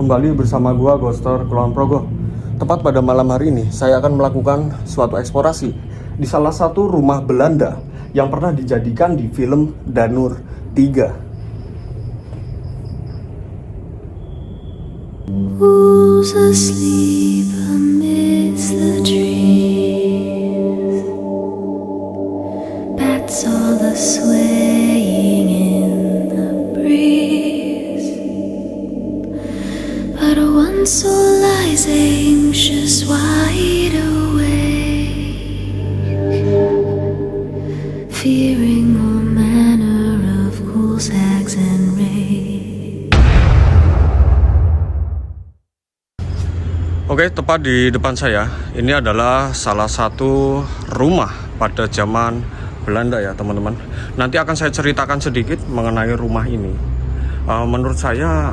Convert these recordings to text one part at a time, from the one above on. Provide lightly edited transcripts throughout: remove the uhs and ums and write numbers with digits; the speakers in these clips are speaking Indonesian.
kembali bersama gua Ghoster Kulon Progo. Tepat pada malam hari ini, saya akan melakukan suatu eksplorasi di salah satu rumah Belanda yang pernah dijadikan di film Danur 3. Who's asleep amidst the trees? Bats all the swaying in the breeze. But one soul lies anxious, wide awake, fearing all manner of ghouls, hags, and wraiths. Oke, tepat di depan saya, ini adalah salah satu rumah pada zaman Belanda ya teman-teman. Nanti akan saya ceritakan sedikit mengenai rumah ini. Menurut saya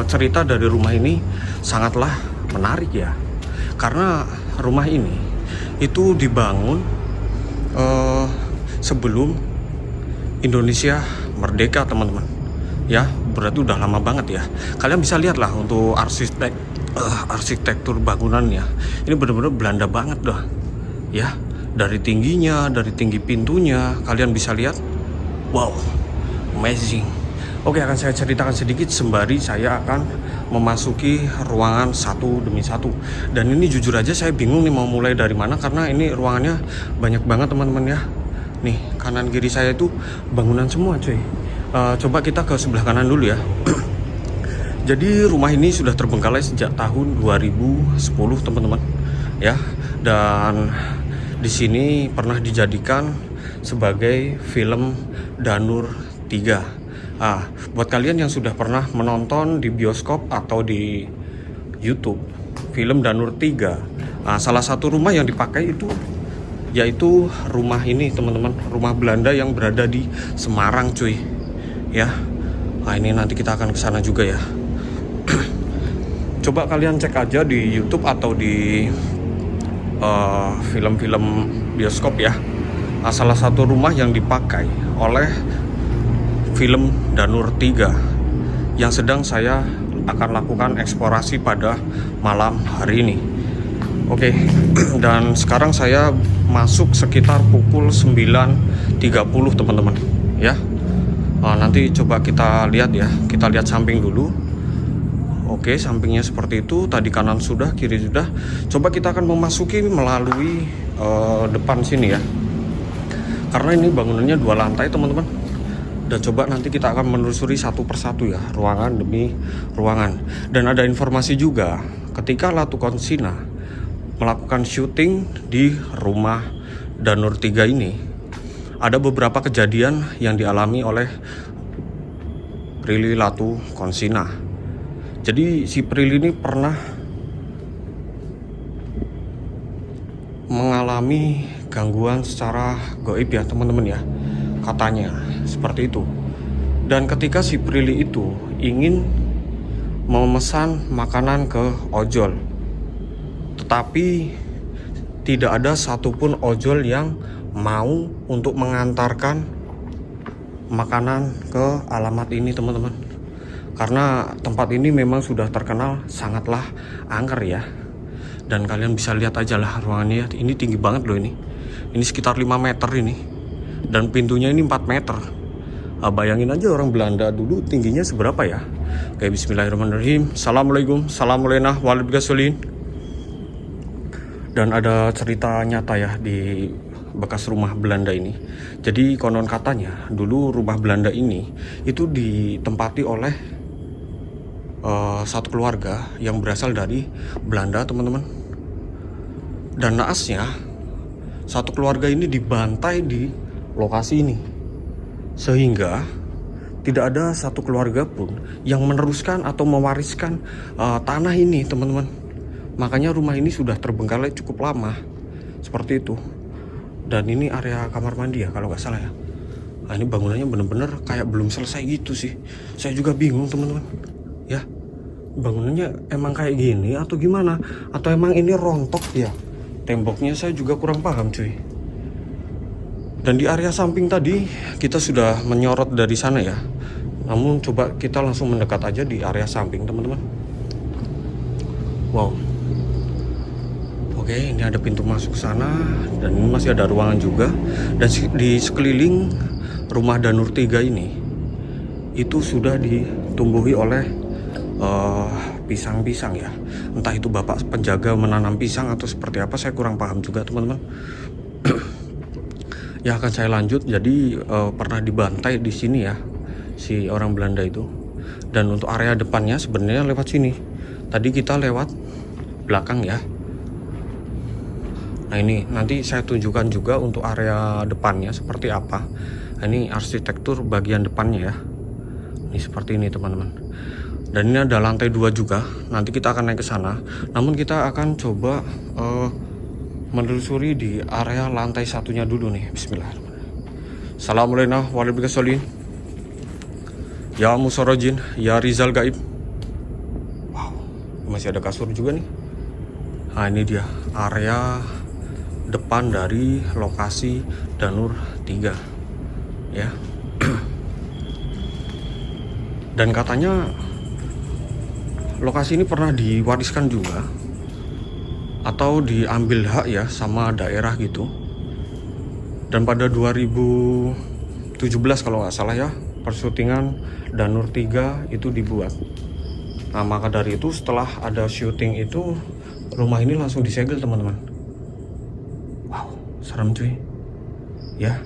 cerita dari rumah ini sangatlah menarik ya. Karena rumah ini itu dibangun sebelum Indonesia merdeka teman-teman. Ya, berarti udah lama banget ya. Kalian bisa lihat lah untuk arsitektur bangunannya. Ini benar-benar Belanda banget dah. Ya, dari tingginya, dari tinggi pintunya, kalian bisa lihat. Wow, amazing. Oke, akan saya ceritakan sedikit sembari saya akan memasuki ruangan satu demi satu. Dan ini jujur aja saya bingung nih mau mulai dari mana karena ini ruangannya banyak banget teman-teman ya. Nih, kanan kiri saya itu bangunan semua cuy. Coba kita ke sebelah kanan dulu ya. Jadi rumah ini sudah terbengkalai sejak tahun 2010 teman-teman ya. Dan di sini pernah dijadikan sebagai film Danur 3. Buat kalian yang sudah pernah menonton di bioskop atau di YouTube film Danur 3, salah satu rumah yang dipakai itu yaitu rumah ini teman-teman, rumah Belanda yang berada di Semarang cuy ya. Ini nanti kita akan ke sana juga ya. Coba kalian cek aja di YouTube atau di film-film bioskop ya. Salah satu rumah yang dipakai oleh film Danur 3 yang sedang saya akan lakukan eksplorasi pada malam hari ini. Oke, dan sekarang saya masuk sekitar pukul 9.30 teman-teman ya. Nanti coba kita lihat ya, kita lihat samping dulu. Oke, sampingnya seperti itu. Tadi kanan sudah, kiri sudah. Coba kita akan memasuki melalui depan sini ya. Karena ini bangunannya 2 lantai teman-teman. Dan coba nanti kita akan menelusuri satu persatu ya, ruangan demi ruangan. Dan ada informasi juga, ketika Latu Konsina melakukan syuting di rumah Danur 3 ini, ada beberapa kejadian yang dialami oleh Prilly Latu Konsina. Jadi si Prilly ini pernah mengalami gangguan secara gaib ya teman-teman ya, katanya seperti itu. Dan ketika si Prilly itu ingin memesan makanan ke ojol, tetapi tidak ada satupun ojol yang mau untuk mengantarkan makanan ke alamat ini teman-teman. Karena tempat ini memang sudah terkenal sangatlah angker ya. Dan kalian bisa lihat aja lah ruangannya. Ini tinggi banget loh ini. Ini sekitar 5 meter ini. Dan pintunya ini 4 meter. Bayangin aja orang Belanda dulu tingginya seberapa ya. Oke, bismillahirrahmanirrahim. Assalamualaikum. Assalamualaikum warahmatullahi. Dan ada cerita nyata ya di bekas rumah Belanda ini. Jadi konon katanya dulu rumah Belanda ini itu ditempati oleh satu keluarga yang berasal dari Belanda teman-teman. Dan naasnya satu keluarga ini dibantai di lokasi ini, sehingga tidak ada satu keluarga pun yang meneruskan atau mewariskan tanah ini teman-teman. Makanya rumah ini sudah terbengkalai cukup lama seperti itu. Dan ini area kamar mandi ya kalau nggak salah ya. Ini bangunannya bener-bener kayak belum selesai gitu sih. Saya juga bingung teman-teman ya, bangunannya emang kayak gini atau gimana, atau emang ini rontok ya. Temboknya saya juga kurang paham cuy. Dan di area samping tadi kita sudah menyorot dari sana ya. Namun coba kita langsung mendekat aja di area samping teman-teman. Wow. Oke, ini ada pintu masuk sana dan ini masih ada ruangan juga. Dan di sekeliling rumah Danur 3 ini itu sudah ditumbuhi oleh pisang-pisang ya. Entah itu bapak penjaga menanam pisang atau seperti apa, saya kurang paham juga teman-teman. Ya akan saya lanjut. Jadi pernah dibantai di sini ya si orang Belanda itu. Dan untuk area depannya sebenarnya lewat sini. Tadi kita lewat belakang ya. Nah ini nanti saya tunjukkan juga untuk area depannya seperti apa. Nah, ini arsitektur bagian depannya ya. Ini seperti ini teman-teman. Dan ini ada lantai 2 juga. Nanti kita akan naik ke sana. Namun kita akan coba menelusuri di area lantai 1-nya dulu nih. Bismillahirrahmanirrahim. Assalamualaikum warahmatullahi wabarakatuh. Ya Musarojin, ya Rizal Gaib. Wow, masih ada kasur juga nih. Nah ini dia area depan dari lokasi Danur 3 ya. Dan katanya lokasi ini pernah diwariskan juga atau diambil hak ya sama daerah gitu. Dan pada 2017 kalau nggak salah ya, persyutingan Danur 3 itu dibuat. Nah maka dari itu setelah ada syuting itu rumah ini langsung disegel teman-teman. Wow, serem cuy ya.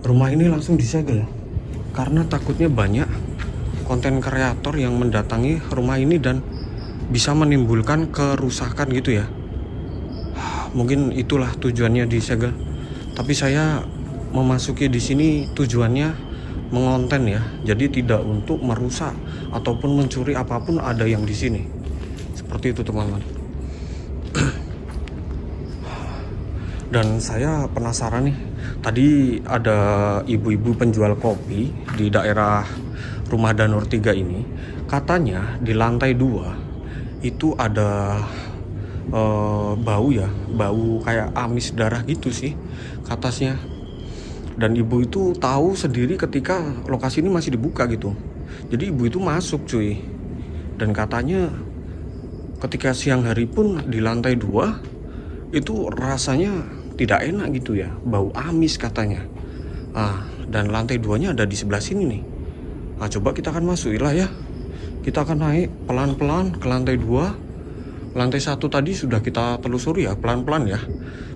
Rumah ini langsung disegel karena takutnya banyak konten kreator yang mendatangi rumah ini dan bisa menimbulkan kerusakan gitu ya. Mungkin itulah tujuannya disegel. Tapi saya memasuki di sini tujuannya mengonten ya. Jadi tidak untuk merusak ataupun mencuri apapun ada yang di sini. Seperti itu teman-teman. Dan saya penasaran nih. Tadi ada ibu-ibu penjual kopi di daerah rumah Danur 3 ini. Katanya di lantai 2 itu ada bau ya, bau kayak amis darah gitu sih katanya. Dan ibu itu tahu sendiri ketika lokasi ini masih dibuka gitu. Jadi ibu itu masuk cuy. Dan katanya ketika siang hari pun di lantai 2 itu rasanya tidak enak gitu ya, bau amis katanya. Dan lantai 2-nya ada di sebelah sini nih. Nah coba kita akan masuk lah ya. Kita akan naik pelan-pelan ke lantai 2. Lantai 1 tadi sudah kita telusuri ya, pelan-pelan ya.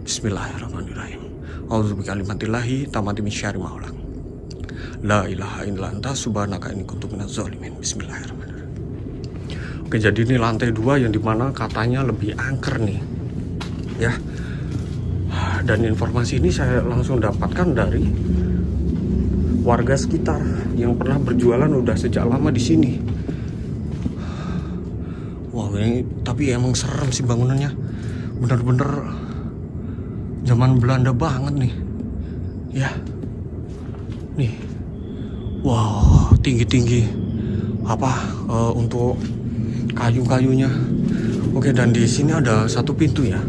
Bismillahirrahmanirrahim. A'udzubillahi tamati min syarri ma khalaq. La ilaha illa anta subhanaka inni kuntu minaz zalimin. Bismillahirrahmanirrahim. Oke, jadi ini lantai 2 yang dimana katanya lebih angker nih. Ya. Dan informasi ini saya langsung dapatkan dari warga sekitar yang pernah berjualan udah sejak lama di sini. Wah, ini tapi emang serem sih bangunannya. Bener-bener zaman Belanda banget nih. Ya. Nih. Wow, tinggi-tinggi. Untuk kayu-kayunya. Oke, dan di sini ada satu pintu ya.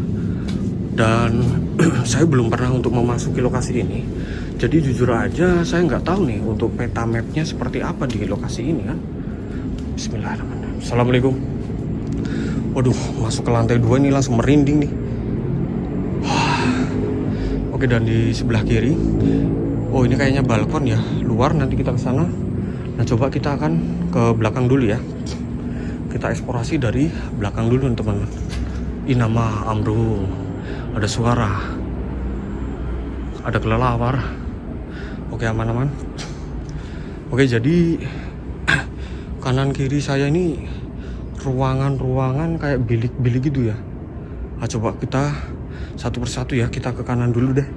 Dan saya belum pernah untuk memasuki lokasi ini. Jadi jujur aja saya nggak tahu nih untuk peta mapnya seperti apa di lokasi ini kan. Bismillahirrahmanirrahim. Assalamualaikum. Waduh, masuk ke lantai 2 ini langsung merinding nih. Oke, dan di sebelah kiri, oh ini kayaknya balkon ya, luar. Nanti kita ke sana. Nah coba kita akan ke belakang dulu ya. Kita eksplorasi dari belakang dulu teman-teman. Inama amru. Ada suara, ada kelelawar. Oke, aman-aman. Oke, jadi kanan kiri saya ini ruangan-ruangan kayak bilik-bilik gitu ya. Nah, coba kita satu persatu ya, kita ke kanan dulu deh.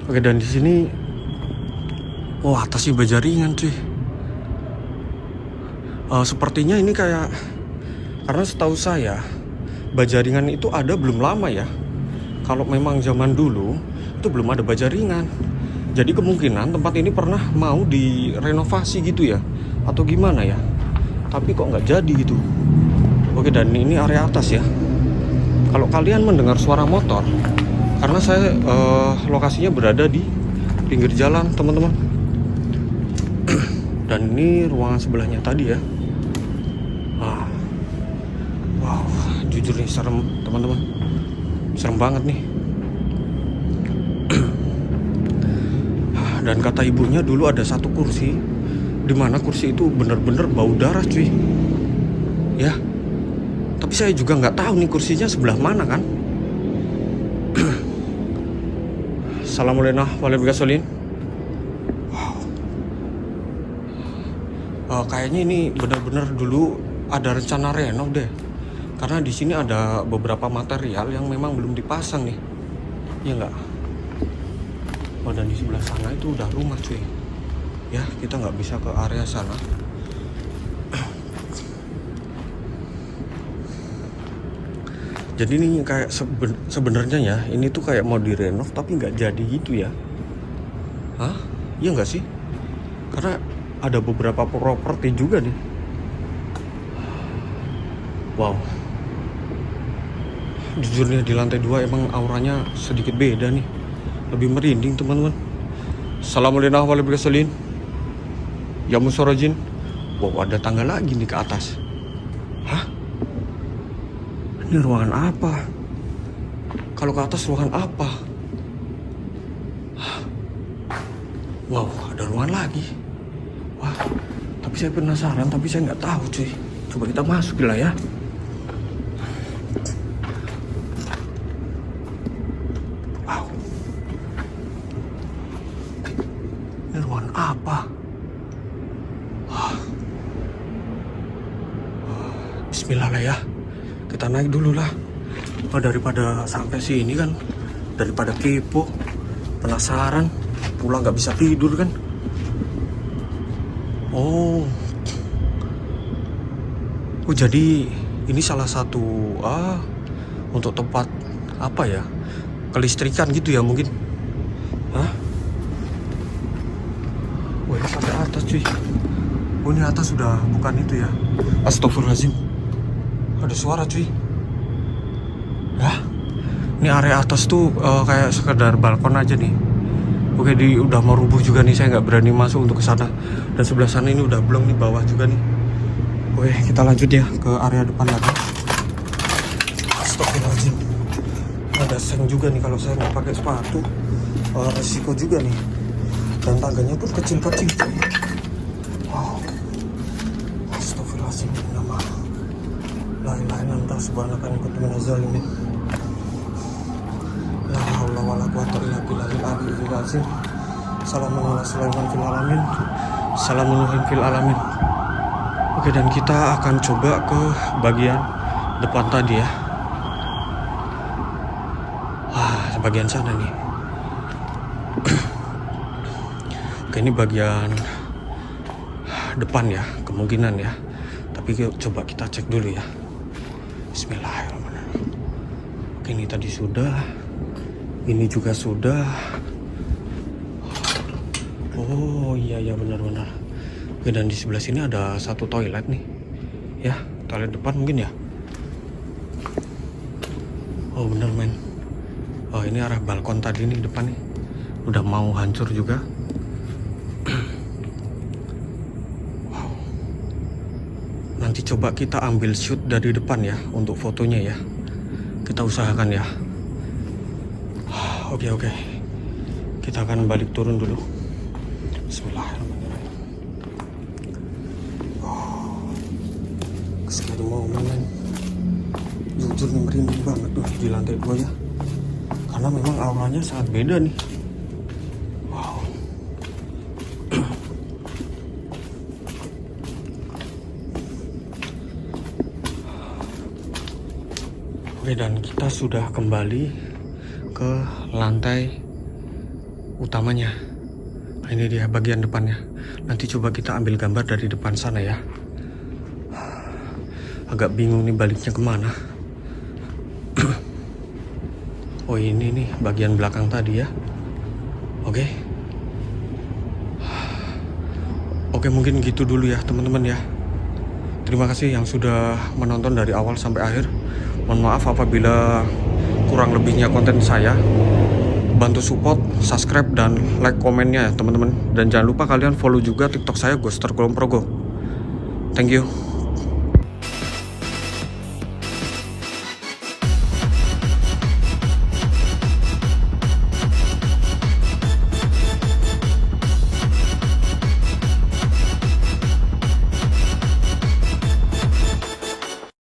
Oke, dan di sini atasnya baja ringan cuy. Sepertinya ini kayak, karena setahu saya baja ringan itu ada belum lama ya. Kalau memang zaman dulu itu belum ada baja ringan. Jadi kemungkinan tempat ini pernah mau direnovasi gitu ya, atau gimana ya. Tapi kok nggak jadi gitu. Oke, dan ini area atas ya. Kalau kalian mendengar suara motor, karena saya lokasinya berada di pinggir jalan teman-teman. Dan ini ruangan sebelahnya tadi ya. Wow. jujur nih serem teman-teman, serem banget nih. Dan kata ibunya dulu ada satu kursi, dimana kursi itu bener-bener bau darah cuy. Ya, tapi saya juga nggak tahu nih kursinya sebelah mana kan. Assalamualaikum warahmatullahi wabarakatuh. Kayaknya ini benar-benar dulu ada rencana renov deh, karena di sini ada beberapa material yang memang belum dipasang nih, ya nggak? Oh, dan di sebelah sana itu udah rumah cuy. Ya, kita nggak bisa ke area sana. Jadi ini kayak sebenarnya ya, ini tuh kayak mau direnov tapi nggak jadi gitu ya. Hah? Iya nggak sih? Karena ada beberapa properti juga nih. Wow. Jujurnya di lantai 2 emang auranya sedikit beda nih. Lebih merinding teman-teman. Assalamualaikum warahmatullahi wabarakatuh. Ya musorojin. Wow, ada tangga lagi nih ke atas. Hah? Ini ruangan apa? Kalau ke atas ruangan apa? Hah? Wow, ada ruangan lagi. Wah, tapi saya penasaran, tapi saya nggak tahu cuy. Coba kita masuk lah ya. Wow. Ini ruangan apa? Bismillah lah ya. Kita naik dulu lah. Daripada sampai sini kan, daripada kepo, penasaran, pulang nggak bisa tidur kan. Oh, jadi ini salah satu untuk tempat apa ya? Kelistrikan gitu ya mungkin. Hah? Wah, sampai atas cuy. Oh, ini atas sudah bukan itu ya. Astagfirullahaladzim. Ada suara cuy. Hah? Ini area atas tuh kayak sekedar balkon aja nih. Oke, udah mau rubuh juga nih, saya nggak berani masuk untuk ke sana. Dan sebelah sana ini udah blong nih, bawah juga nih. Oke, kita lanjut ya ke area depan lagi. Astagfirullahaladzim. Ada seng juga nih kalau saya nggak pakai sepatu. Resiko juga nih. Dan tangganya pun kecil-kecil. Wow. Astagfirullahaladzim. Nama la ilaha illallah subhanaka inni kuntu minaz zalimin. La haula wala quwwata illa billahil aliyyil azim. Salamun ala Sulaiman fil alamin. Salamun fil alamin. Oke, dan kita akan coba ke bagian depan tadi ya. Wah, bagian sana nih. Oke, ini bagian depan ya, kemungkinan ya. Tapi coba kita cek dulu ya. Bismillahirrahmanirrahim. Oke, ini tadi sudah. Ini juga sudah. Oh iya benar-benar. Oke, dan di sebelah sini ada satu toilet nih. Ya, toilet depan mungkin ya. Oh bener men. Oh, ini arah balkon tadi nih depan nih. Udah mau hancur juga. Wow. Nanti coba kita ambil shoot dari depan ya untuk fotonya ya. Kita usahakan ya. Oke. Kita akan balik turun dulu. Bismillahirrahmanirrahim. Scary moment men. Jujur nih merinding banget tuh di lantai 2 ya. Karena memang auranya sangat beda nih. Wow. Oke, dan kita sudah kembali ke lantai utamanya. Nah, ini dia bagian depannya. Nanti coba kita ambil gambar dari depan sana ya. Agak bingung nih baliknya kemana. Oh, ini nih bagian belakang tadi ya. Oke, mungkin gitu dulu ya teman-teman ya. Terima kasih yang sudah menonton dari awal sampai akhir. Mohon maaf apabila kurang lebihnya konten saya. Bantu support, subscribe, dan like komennya ya teman-teman. Dan jangan lupa kalian follow juga TikTok saya, Ghoster Kulon Progo. Thank you.